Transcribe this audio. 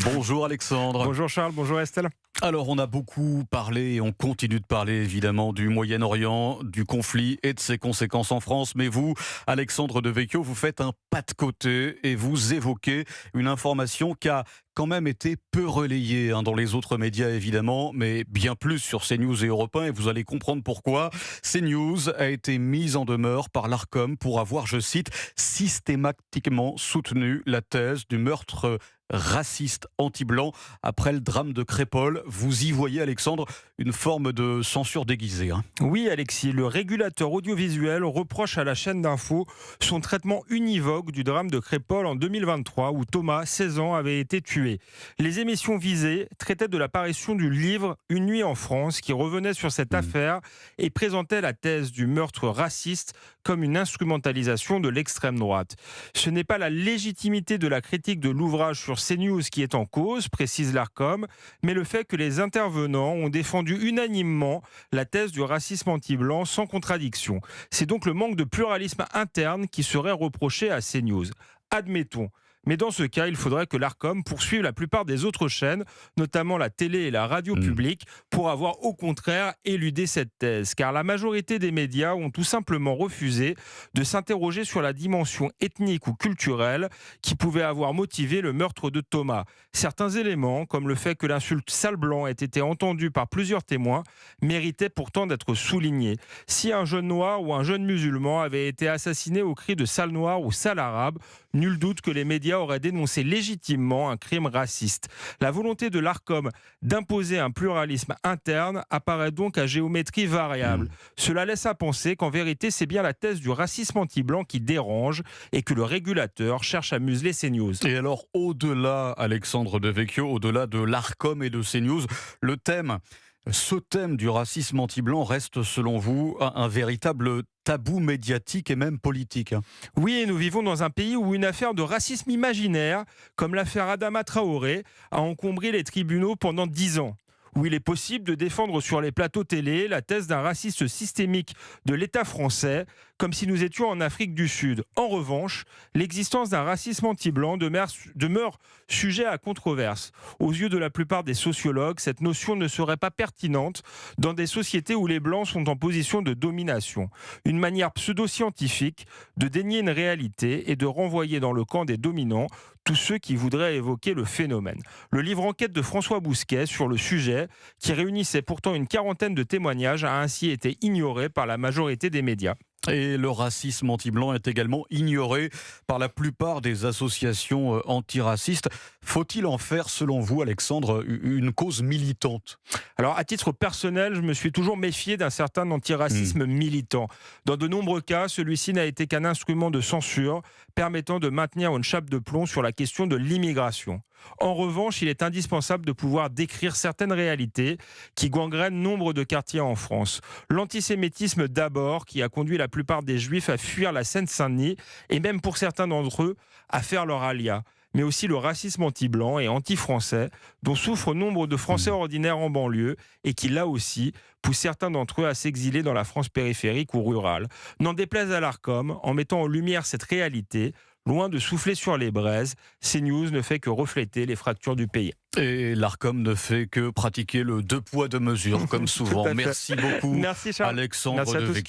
Bonjour Alexandre. Bonjour Charles, bonjour Estelle. Alors on a beaucoup parlé et on continue de parler évidemment du Moyen-Orient, du conflit et de ses conséquences en France. Mais vous, Alexandre Devecchio, vous faites un pas de côté et vous évoquez une information qui a quand même été peu relayée dans les autres médias évidemment, mais bien plus sur CNews et Europe 1 et vous allez comprendre pourquoi. CNews a été mise en demeure par l'Arcom pour avoir, je cite, systématiquement soutenu la thèse du meurtre raciste anti-blanc après le drame de Crépol. Vous y voyez, Alexandre, une forme de censure déguisée. Oui Alexis, le régulateur audiovisuel reproche à la chaîne d'info son traitement univoque du drame de Crépol en 2023 où Thomas, 16 ans, avait été tué. Les émissions visées traitaient de l'apparition du livre Une nuit en France qui revenait sur cette affaire et présentait la thèse du meurtre raciste comme une instrumentalisation de l'extrême droite. Ce n'est pas la légitimité de la critique de l'ouvrage sur CNews qui est en cause, précise l'Arcom, mais le fait que les intervenants ont défendu unanimement la thèse du racisme anti-blanc sans contradiction. C'est donc le manque de pluralisme interne qui serait reproché à CNews. Admettons. Mais dans ce cas, il faudrait que l'Arcom poursuive la plupart des autres chaînes, notamment la télé et la radio publique, pour avoir au contraire éludé cette thèse. Car la majorité des médias ont tout simplement refusé de s'interroger sur la dimension ethnique ou culturelle qui pouvait avoir motivé le meurtre de Thomas. Certains éléments, comme le fait que l'insulte sale blanc ait été entendue par plusieurs témoins, méritaient pourtant d'être soulignés. Si un jeune noir ou un jeune musulman avait été assassiné au cri de sale noir ou sale arabe, nul doute que les médias auraient dénoncé légitimement un crime raciste. La volonté de l'Arcom d'imposer un pluralisme interne apparaît donc à géométrie variable. Cela laisse à penser qu'en vérité, c'est bien la thèse du racisme anti-blanc qui dérange et que le régulateur cherche à museler CNews. Et alors, au-delà, Alexandre Devecchio, au-delà de l'Arcom et de CNews, ce thème du racisme anti-blanc reste, selon vous, un véritable tabou médiatique et même politique. Oui, et nous vivons dans un pays où une affaire de racisme imaginaire, comme l'affaire Adama Traoré, a encombré les tribunaux pendant 10 ans. Où il est possible de défendre sur les plateaux télé la thèse d'un racisme systémique de l'État français, comme si nous étions en Afrique du Sud. En revanche, l'existence d'un racisme anti-blanc demeure sujet à controverse. Aux yeux de la plupart des sociologues, cette notion ne serait pas pertinente dans des sociétés où les Blancs sont en position de domination. Une manière pseudo-scientifique de dénier une réalité et de renvoyer dans le camp des dominants tous ceux qui voudraient évoquer le phénomène. Le livre enquête de François Bousquet sur le sujet, qui réunissait pourtant une quarantaine de témoignages, a ainsi été ignoré par la majorité des médias. Et le racisme anti-blanc est également ignoré par la plupart des associations antiracistes. Faut-il en faire, selon vous, Alexandre, une cause militante ? Alors, à titre personnel, je me suis toujours méfié d'un certain antiracisme militant. Dans de nombreux cas, celui-ci n'a été qu'un instrument de censure permettant de maintenir une chape de plomb sur la question de l'immigration. En revanche, il est indispensable de pouvoir décrire certaines réalités qui gangrènent nombre de quartiers en France. L'antisémitisme d'abord, qui a conduit la plupart des Juifs à fuir la Seine-Saint-Denis et même pour certains d'entre eux à faire leur alia. Mais aussi le racisme anti-blanc et anti-français dont souffrent nombre de Français ordinaires en banlieue et qui, là aussi, pousse certains d'entre eux à s'exiler dans la France périphérique ou rurale. N'en déplaise à l'Arcom, en mettant en lumière cette réalité, loin de souffler sur les braises, CNews ne fait que refléter les fractures du pays. Et l'Arcom ne fait que pratiquer le deux poids deux mesures, comme souvent. Merci beaucoup, Merci Charles. Alexandre Devecchio.